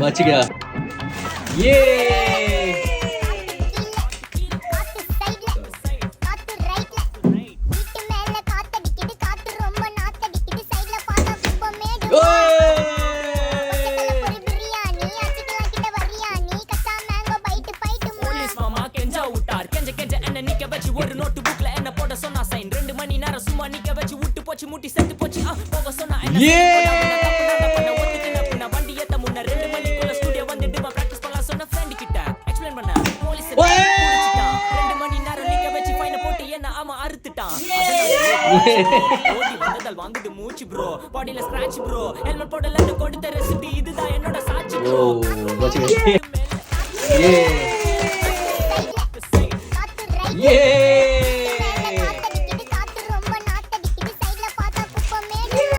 बच गया ये ஒரு நோட்டு புக்ல என்ன போட சொன்னா சைன் 2 மணி நேரம் சும்மா நிக்க வச்சு விட்டு போச்சு முட்டி செத்து போச்சு போக சொன்னா என்ன பண்ண ஒத்துக்கின வண்டி ஏத்த முன்ன 2 மணிக்குள்ள ஸ்டுடியோ வந்துட்டு பிராக்டீஸ் பண்ணலாம் சொன்ன ஃப்ரெண்ட் கிட்ட எக்ஸ்பிளைன் பண்ண போலீஸ் புடிச்சிட்டான் 2 மணி நேரம் நிக்க வச்சு ஃபைன போட்டு என்ன ஆமா அறுத்துட்டான் ஓடி வந்ததால் வாங்குது மூச்சு ப்ரோ பாடியில ஸ்கிராட்ச் ப்ரோ ஹெல்மெட் போடலன்னு கொடுத்த ரெசிபி இதுதான் என்னோட சாட்சி ப்ரோ ये